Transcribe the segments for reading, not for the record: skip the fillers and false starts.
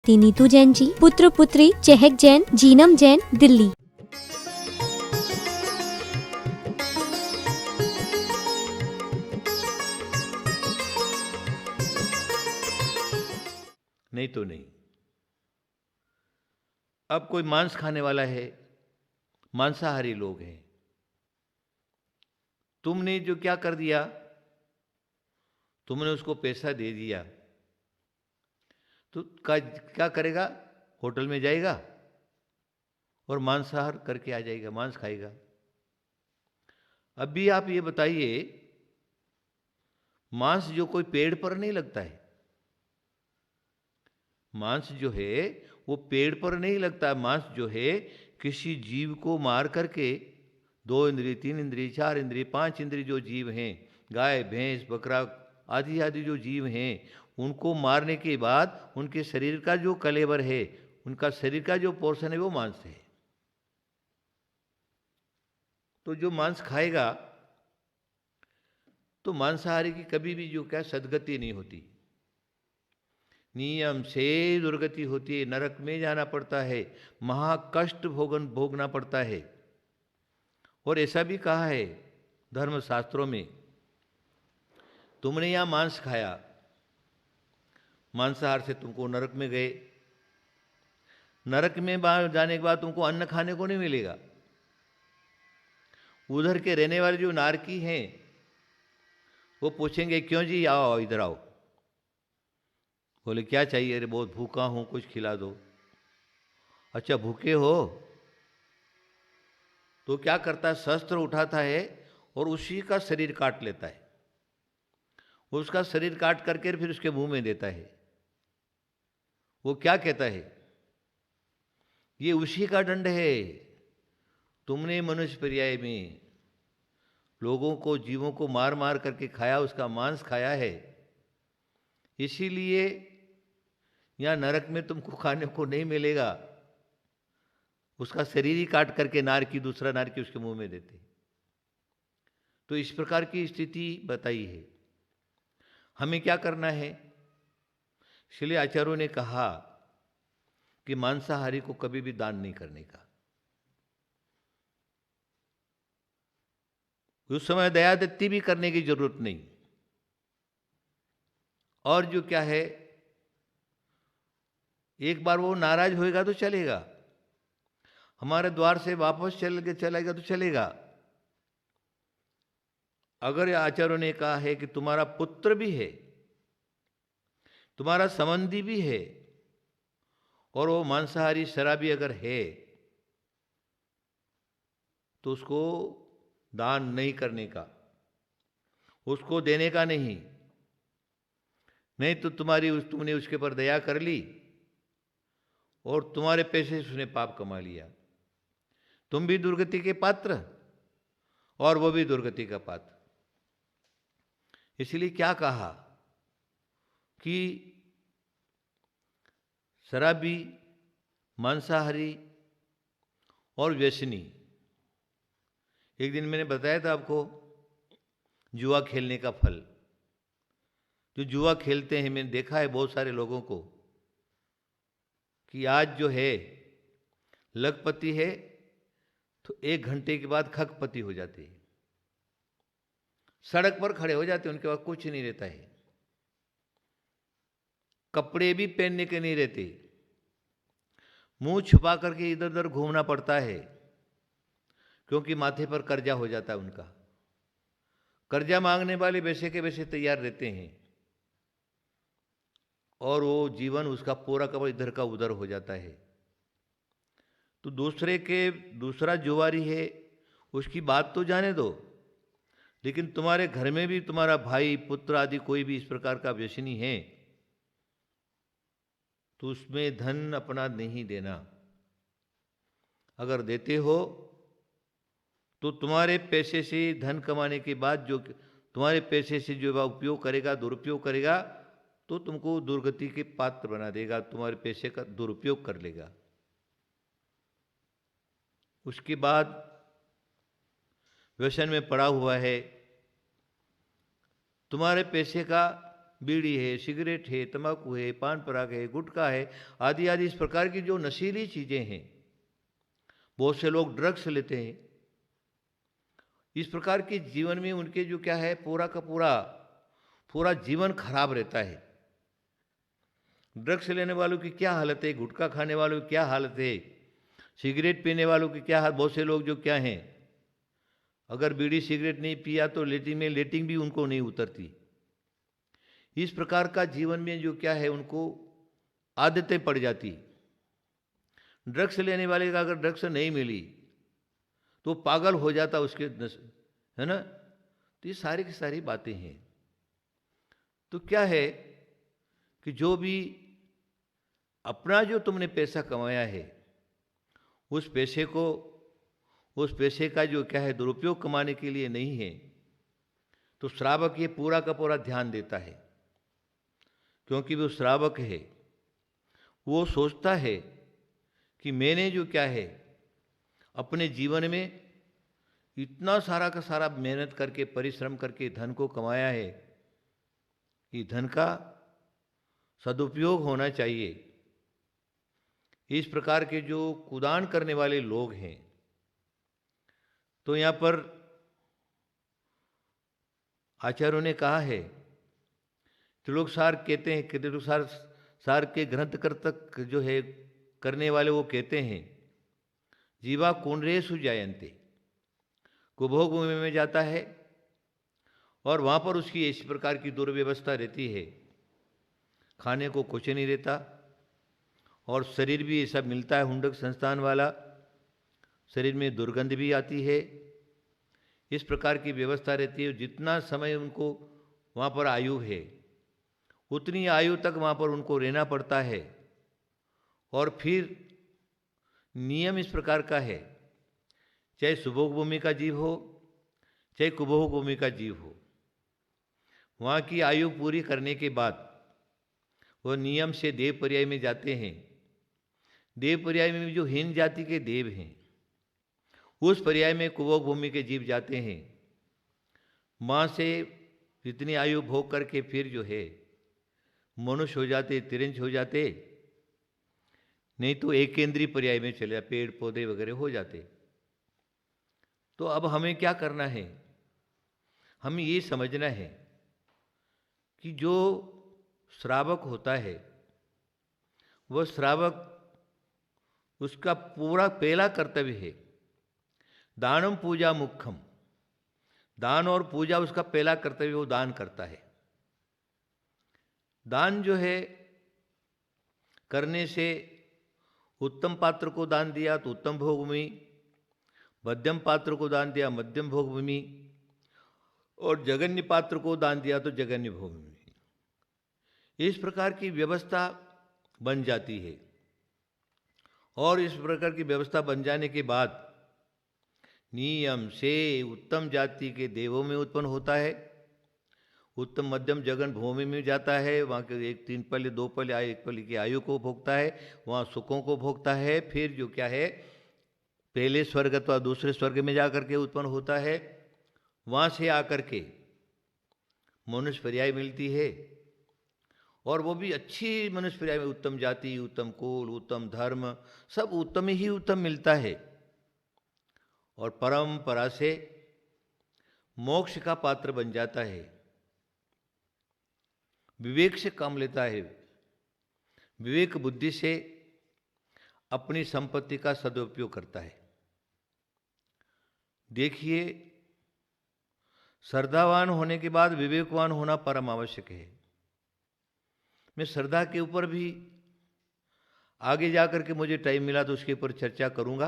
पति नीतू जैन जी, पुत्र पुत्री चहक जैन, जीनम जैन, दिल्ली। नहीं तो नहीं। अब कोई मांस खाने वाला है, मांसाहारी लोग हैं, तुमने जो क्या कर दिया, तुमने उसको पैसा दे दिया, तो क्या करेगा? होटल में जाएगा और मांसाहार करके आ जाएगा, मांस खाएगा। अभी आप ये बताइए, मांस जो कोई पेड़ पर नहीं लगता है, मांस जो है वो पेड़ पर नहीं लगता। मांस जो है किसी जीव को मार करके, 2 इंद्रिय, 3 इंद्रिय, 4 इंद्रिय, 5 इंद्रिय जो जीव हैं, गाय भैंस बकरा आदि आदि जो जीव हैं, उनको मारने के बाद उनके शरीर का जो कलेवर है, उनका शरीर का जो पोर्शन है, वो मांस है। तो जो मांस खाएगा, तो मांसाहारी की कभी भी जो क्या सदगति नहीं होती, नियम से दुर्गति होती है, नरक में जाना पड़ता है, महाकष्ट भोगना पड़ता है। और ऐसा भी कहा है धर्मशास्त्रों में, तुमने यहां मांस खाया, मांसाहार से तुमको नरक में गए, नरक में जाने के बाद तुमको अन्न खाने को नहीं मिलेगा। उधर के रहने वाले जो नारकी हैं, वो पूछेंगे क्यों जी, आओ इधर आओ। बोले क्या चाहिए? अरे बहुत भूखा हूं, कुछ खिला दो। अच्छा भूखे हो? तो क्या करता है, शस्त्र उठाता है और उसी का शरीर काट लेता है, उसका शरीर काट करके फिर उसके मुंह में देता है। वो क्या कहता है, ये उसी का दंड है, तुमने मनुष्य पर्याय में लोगों को, जीवों को मार मार करके खाया, उसका मांस खाया है, इसीलिए यहां नरक में तुमको खाने को नहीं मिलेगा। उसका शरीर ही काट करके नारकी, दूसरा नारकी उसके मुंह में देते। तो इस प्रकार की स्थिति बताई है। हमें क्या करना है? इसलिए आचार्यों ने कहा कि मांसाहारी को कभी भी दान नहीं करने का। उस समय दयादत्ती भी करने की जरूरत नहीं। और जो क्या है, एक बार वो नाराज होएगा तो चलेगा, हमारे द्वार से वापस चलेगा तो चलेगा। अगर आचार्यों ने कहा है कि तुम्हारा पुत्र भी है, तुम्हारा संबंधी भी है, और वो मांसाहारी शराबी अगर है, तो उसको दान नहीं करने का, उसको देने का नहीं। नहीं तो तुमने उसके पर दया कर ली और तुम्हारे पैसे से उसने पाप कमा लिया, तुम भी दुर्गति के पात्र और वो भी दुर्गति का पात्र। इसलिए क्या कहा कि शराबी, मांसाहारी और व्यसनी, एक दिन मैंने बताया था आपको जुआ खेलने का फल। जो जुआ खेलते हैं, मैंने देखा है बहुत सारे लोगों को कि आज जो है लखपति है तो 1 घंटे के बाद खगपति हो जाते हैं, सड़क पर खड़े हो जाते हैं, उनके पास कुछ नहीं रहता है, कपड़े भी पहनने के नहीं रहते, मुंह छुपा करके इधर उधर घूमना पड़ता है, क्योंकि माथे पर कर्जा हो जाता है उनका। कर्जा मांगने वाले वैसे के वैसे तैयार रहते हैं, और वो जीवन उसका पूरा का इधर का उधर हो जाता है। तो दूसरा जुआरी है, उसकी बात तो जाने दो, लेकिन तुम्हारे घर में भी तुम्हारा भाई पुत्र आदि कोई भी इस प्रकार का व्यसनी है, तो उसमें धन अपना नहीं देना। अगर देते हो तो तुम्हारे पैसे से धन कमाने के बाद जो तुम्हारे पैसे से जो उपयोग करेगा, दुरुपयोग करेगा, तो तुमको दुर्गति के पात्र बना देगा, तुम्हारे पैसे का दुरुपयोग कर लेगा। उसके बाद व्यसन में पड़ा हुआ है, तुम्हारे पैसे का बीड़ी है, सिगरेट है, तंबाकू है, पान पराग है, गुटखा है, आदि आदि इस प्रकार की जो नशीली चीज़ें हैं। बहुत से लोग ड्रग्स लेते हैं। इस प्रकार के जीवन में उनके जो क्या है, पूरा का पूरा पूरा जीवन खराब रहता है। ड्रग्स लेने वालों की क्या हालत है, गुटखा खाने वालों की क्या हालत है, सिगरेट पीने वालों की क्या हालत। बहुत से लोग जो क्या हैं, अगर बीड़ी सिगरेट नहीं पिया तो लेटिंग भी उनको नहीं उतरती। इस प्रकार का जीवन में जो क्या है, उनको आदतें पड़ जाती। ड्रग्स लेने वाले का अगर ड्रग्स नहीं मिली तो पागल हो जाता उसके है ना। तो ये सारी की सारी बातें हैं। तो क्या है कि जो भी अपना जो तुमने पैसा कमाया है, उस पैसे का जो क्या है दुरुपयोग कमाने के लिए नहीं है। तो श्रावक ये पूरा का पूरा ध्यान देता है, क्योंकि वो श्रावक है। वो सोचता है कि मैंने जो क्या है अपने जीवन में इतना सारा का सारा मेहनत करके परिश्रम करके धन को कमाया है, ये धन का सदुपयोग होना चाहिए। इस प्रकार के जो कुदान करने वाले लोग हैं, तो यहाँ पर आचार्यों ने कहा है, त्रिलोकसार कहते हैं कि त्रिलोकसार के ग्रंथकर्तक जो है करने वाले, वो कहते हैं जीवा कुंडरेषु जायन्ते, कुभोग भूमि में जाता है और वहाँ पर उसकी इस प्रकार की दुर्व्यवस्था रहती है, खाने को कुछ नहीं रहता और शरीर भी ऐसा मिलता है हुंडक संस्थान वाला, शरीर में दुर्गंध भी आती है। इस प्रकार की व्यवस्था रहती है। जितना समय उनको वहाँ पर आयु है, उतनी आयु तक वहाँ पर उनको रहना पड़ता है। और फिर नियम इस प्रकार का है, चाहे सुभोग भूमि का जीव हो चाहे कुभोग भूमि का जीव हो, वहाँ की आयु पूरी करने के बाद वह नियम से देव पर्याय में जाते हैं। देव पर्याय में जो हीन जाति के देव हैं, उस पर्याय में कुभोग भूमि के जीव जाते हैं। माँ से इतनी आयु भोग करके फिर जो है मनुष्य हो जाते, तिरंज हो जाते, नहीं तो एक केंद्रीय पर्याय में चले, पेड़ पौधे वगैरह हो जाते। तो अब हमें क्या करना है, हमें ये समझना है कि जो श्रावक होता है, वह श्रावक उसका पूरा पहला कर्तव्य है दानम पूजा मुख्यम। दान और पूजा उसका पहला कर्तव्य, वो दान करता है। दान जो है करने से, उत्तम पात्र को दान दिया तो उत्तम भोगभूमि, मध्यम पात्र को दान दिया मध्यम भोगभूमि, और जगन्य पात्र को दान दिया तो जगन्य भोगभूमि। इस प्रकार की व्यवस्था बन जाती है। और इस प्रकार की व्यवस्था बन जाने के बाद नियम से उत्तम जाति के देवों में उत्पन्न होता है, उत्तम मध्यम जगन भूमि में जाता है, वहाँ के एक 3 पल 2 पल 1 पल की आयु को भोगता है, वहाँ सुखों को भोगता है। फिर जो क्या है पहले स्वर्ग अथवा दूसरे स्वर्ग में जा करके उत्पन्न होता है, वहाँ से आकर के मनुष्य पर्याय मिलती है, और वो भी अच्छी मनुष्य पर्याय में उत्तम जाति, उत्तम कुल, उत्तम धर्म, सब उत्तम ही उत्तम मिलता है। और परंपरा से मोक्ष का पात्र बन जाता है, विवेक से काम लेता है, विवेक बुद्धि से अपनी संपत्ति का सदुपयोग करता है। देखिए, श्रद्धावान होने के बाद विवेकवान होना परम आवश्यक है। मैं श्रद्धा के ऊपर भी आगे जाकर के मुझे टाइम मिला तो उसके ऊपर चर्चा करूंगा।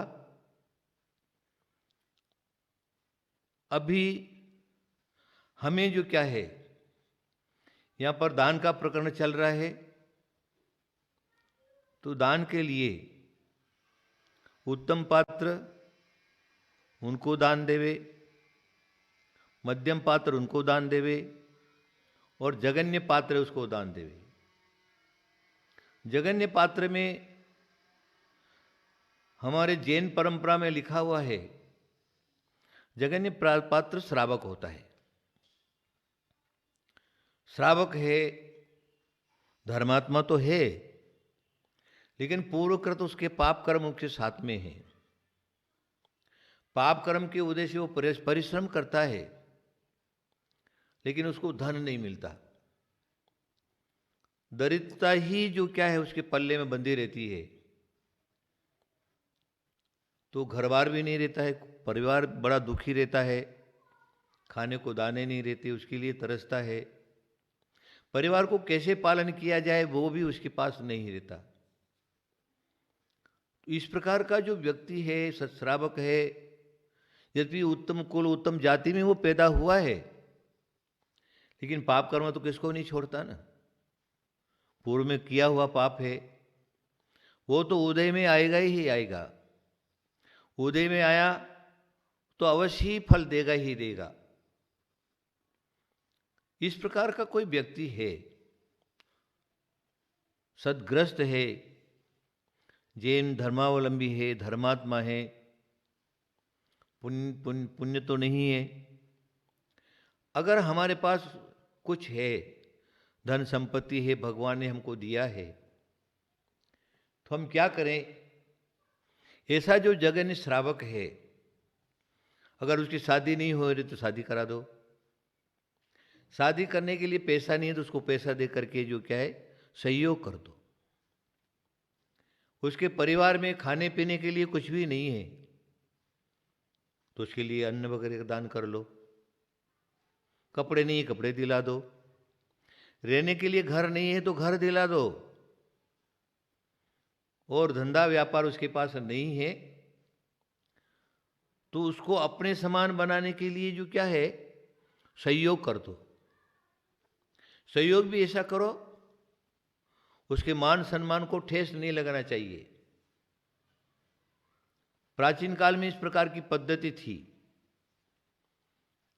अभी हमें जो क्या है, यहाँ पर दान का प्रकरण चल रहा है, तो दान के लिए उत्तम पात्र उनको दान देवे, मध्यम पात्र उनको दान देवे, और जगन्य पात्र उसको दान देवे। जगन्य पात्र में हमारे जैन परंपरा में लिखा हुआ है, जगन्य पात्र श्रावक होता है। श्रावक है, धर्मात्मा तो है, लेकिन पूर्वकृत उसके पाप कर्म उसके साथ में है। पाप कर्म के उद्देश्य वो परिश्रम करता है, लेकिन उसको धन नहीं मिलता। दरिद्रता ही जो क्या है उसके पल्ले में बंधी रहती है। तो घर बार भी नहीं रहता है, परिवार बड़ा दुखी रहता है, खाने को दाने नहीं रहते, उसके लिए तरसता है। परिवार को कैसे पालन किया जाए वो भी उसके पास नहीं रहता। इस प्रकार का जो व्यक्ति है, सत्श्रावक है, यद्यपि उत्तम कुल उत्तम जाति में वो पैदा हुआ है, लेकिन पाप कर्म तो किसको नहीं छोड़ता ना। पूर्व में किया हुआ पाप है वो तो उदय में आएगा ही आएगा। उदय में आया तो अवश्य ही फल देगा ही देगा। इस प्रकार का कोई व्यक्ति है, सद्ग्रस्त है, जैन धर्मावलंबी है, धर्मात्मा है, पुण्य पुण्य पुण्य तो नहीं है। अगर हमारे पास कुछ है, धन संपत्ति है, भगवान ने हमको दिया है, तो हम क्या करें? ऐसा जो जगन्य श्रावक है, अगर उसकी शादी नहीं हो रही तो शादी करा दो। शादी करने के लिए पैसा नहीं है तो उसको पैसा दे करके जो क्या है सहयोग कर दो। उसके परिवार में खाने पीने के लिए कुछ भी नहीं है तो उसके लिए अन्न वगैरह का दान कर लो। कपड़े नहीं है, कपड़े दिला दो। रहने के लिए घर नहीं है तो घर दिला दो। और धंधा व्यापार उसके पास नहीं है तो उसको अपने समान बनाने के लिए जो क्या है सहयोग कर दो। सहयोग भी ऐसा करो उसके मान सम्मान को ठेस नहीं लगाना चाहिए। प्राचीन काल में इस प्रकार की पद्धति थी।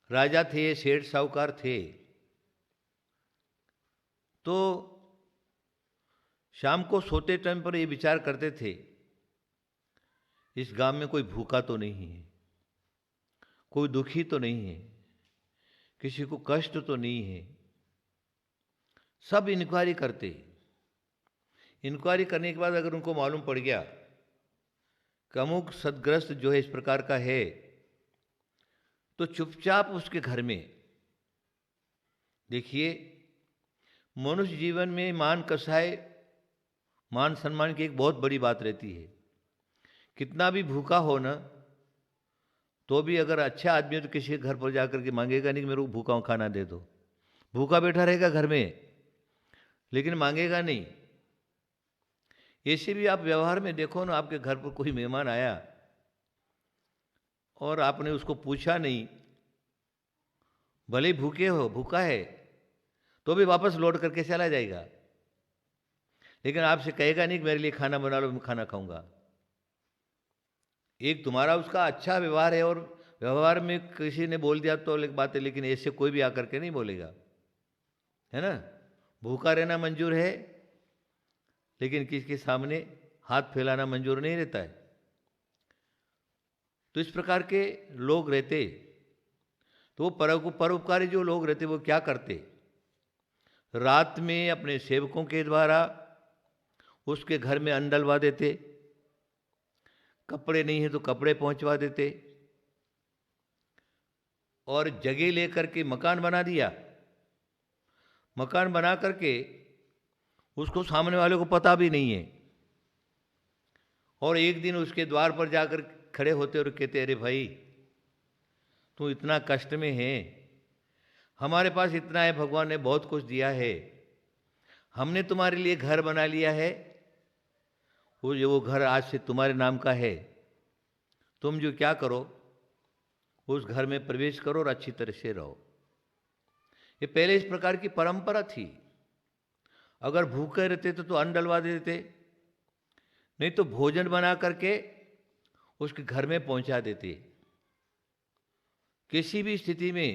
राजा थे, सेठ साहूकार थे, तो शाम को सोते टाइम पर ये विचार करते थे, इस गांव में कोई भूखा तो नहीं है, कोई दुखी तो नहीं है, किसी को कष्ट तो नहीं है। सब इंक्वायरी करते। इंक्वायरी करने के बाद अगर उनको मालूम पड़ गया कि अमुक सदग्रस्त जो है इस प्रकार का है, तो चुपचाप उसके घर में, देखिए मनुष्य जीवन में मान कसाय, मान सम्मान की एक बहुत बड़ी बात रहती है। कितना भी भूखा हो ना तो भी अगर अच्छा आदमी है तो किसी के घर पर जाकर के मांगेगा नहीं कि मेरे को भूखा हूं खाना दे दो। भूखा बैठा रहेगा घर में लेकिन मांगेगा नहीं। ऐसे भी आप व्यवहार में देखो ना, आपके घर पर कोई मेहमान आया और आपने उसको पूछा नहीं, भले ही भूखे हो, भूखा है तो भी वापस लौट करके चला जाएगा, लेकिन आपसे कहेगा नहीं कि मेरे लिए खाना बना लो, मैं खाना खाऊंगा। एक तुम्हारा उसका अच्छा व्यवहार है और व्यवहार में किसी ने बोल दिया तो अलग बात है, लेकिन ऐसे कोई भी आकर के नहीं बोलेगा, है ना। भूखा रहना मंजूर है लेकिन किसी के सामने हाथ फैलाना मंजूर नहीं रहता है। तो इस प्रकार के लोग रहते, तो परोपकारी जो लोग रहते वो क्या करते, रात में अपने सेवकों के द्वारा उसके घर में अन्न डलवा देते। कपड़े नहीं है तो कपड़े पहुंचवा देते और जगह लेकर के मकान बना दिया। मकान बना करके उसको सामने वाले को पता भी नहीं है, और एक दिन उसके द्वार पर जाकर खड़े होते और कहते, अरे भाई तू इतना कष्ट में है, हमारे पास इतना है, भगवान ने बहुत कुछ दिया है, हमने तुम्हारे लिए घर बना लिया है, वो घर आज से तुम्हारे नाम का है। तुम जो क्या करो उस घर में प्रवेश करो और अच्छी तरह से रहो। ये पहले इस प्रकार की परंपरा थी। अगर भूखे रहते तो अन्न डलवा देते, नहीं तो भोजन बना करके उसके घर में पहुंचा देते। किसी भी स्थिति में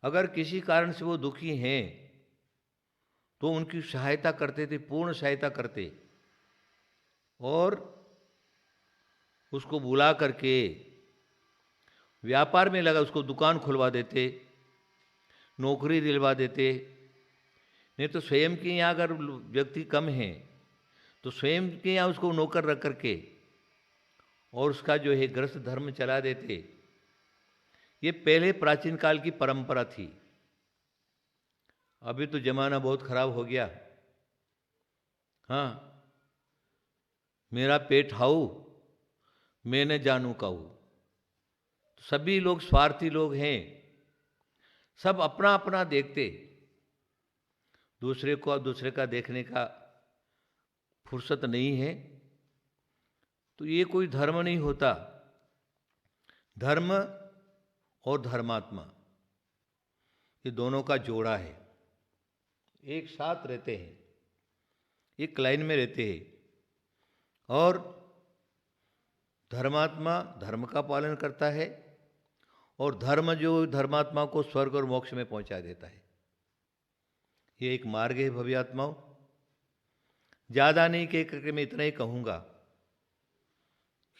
अगर किसी कारण से वो दुखी हैं तो उनकी सहायता करते थे, पूर्ण सहायता करते, और उसको बुला करके व्यापार में लगा, उसको दुकान खुलवा देते, नौकरी दिलवा देते। नहीं तो स्वयं के यहाँ अगर व्यक्ति कम है तो स्वयं के यहाँ उसको नौकर रख करके और उसका जो है गृहस्थ धर्म चला देते। ये पहले प्राचीन काल की परंपरा थी। अभी तो जमाना बहुत खराब हो गया। हाँ, मेरा पेट हाउ मैं न जानू काऊ। सभी लोग स्वार्थी लोग हैं, सब अपना अपना देखते, दूसरे को दूसरे का देखने का फुर्सत नहीं है। तो ये कोई धर्म नहीं होता। धर्म और धर्मात्मा ये दोनों का जोड़ा है, एक साथ रहते हैं, एक लाइन में रहते हैं। और धर्मात्मा धर्म का पालन करता है और धर्म जो धर्मात्मा को स्वर्ग और मोक्ष में पहुंचा देता है। ये एक मार्ग है भव्यात्माओं। ज़्यादा नहीं कह करके मैं इतना ही कहूँगा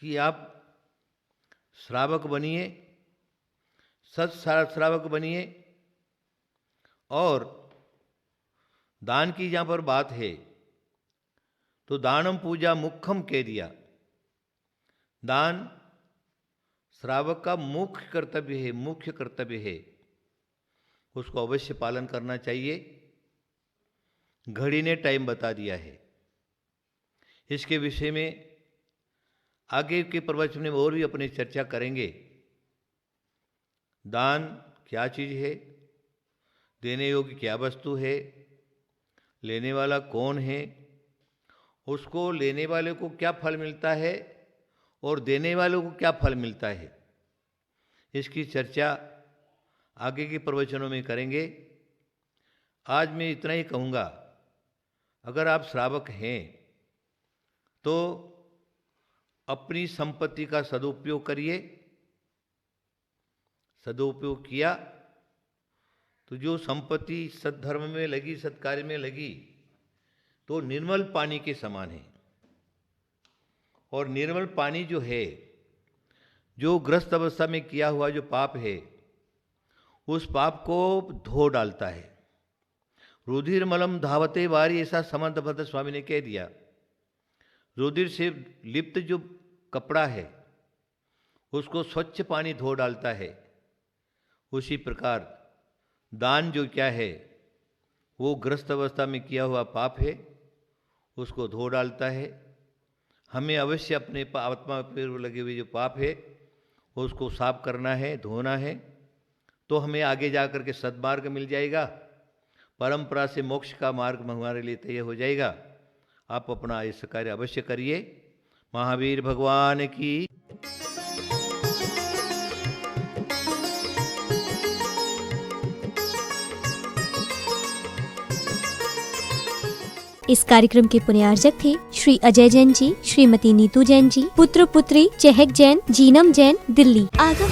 कि आप श्रावक बनिए, सत श्रावक बनिए। और दान की जहाँ पर बात है तो दानम पूजा मुख्यम कह दिया। दान श्रावक का मुख्य कर्तव्य है, मुख्य कर्तव्य है, उसको अवश्य पालन करना चाहिए। घड़ी ने टाइम बता दिया है। इसके विषय में आगे के प्रवचन में और भी अपनी चर्चा करेंगे। दान क्या चीज़ है, देने योग्य क्या वस्तु है, लेने वाला कौन है, उसको लेने वाले को क्या फल मिलता है और देने वालों को क्या फल मिलता है, इसकी चर्चा आगे के प्रवचनों में करेंगे। आज मैं इतना ही कहूँगा, अगर आप श्रावक हैं तो अपनी संपत्ति का सदुपयोग करिए। सदुपयोग किया तो जो संपत्ति सद्धर्म में लगी, सत्कार्य में लगी, तो निर्मल पानी के समान है। और निर्मल पानी जो है, जो ग्रस्त अवस्था में किया हुआ जो पाप है, उस पाप को धो डालता है। रुधिर मलम धावते वारी, ऐसा समंत भद्र स्वामी ने कह दिया। रुधिर से लिप्त जो कपड़ा है उसको स्वच्छ पानी धो डालता है। उसी प्रकार दान जो क्या है, वो ग्रस्त अवस्था में किया हुआ पाप है, उसको धो डालता है। हमें अवश्य अपने आत्मा पर लगे हुए जो पाप है उसको साफ करना है, धोना है, तो हमें आगे जा कर के सद्मार्ग मिल जाएगा। परंपरा से मोक्ष का मार्ग हमारे लिए तय हो जाएगा। आप अपना इस कार्य अवश्य करिए। महावीर भगवान की। इस कार्यक्रम के पुण्यार्चक थे श्री अजय जैन जी, श्रीमती नीतू जैन जी, पुत्र पुत्री चहक जैन, जीनम जैन, दिल्ली। आगम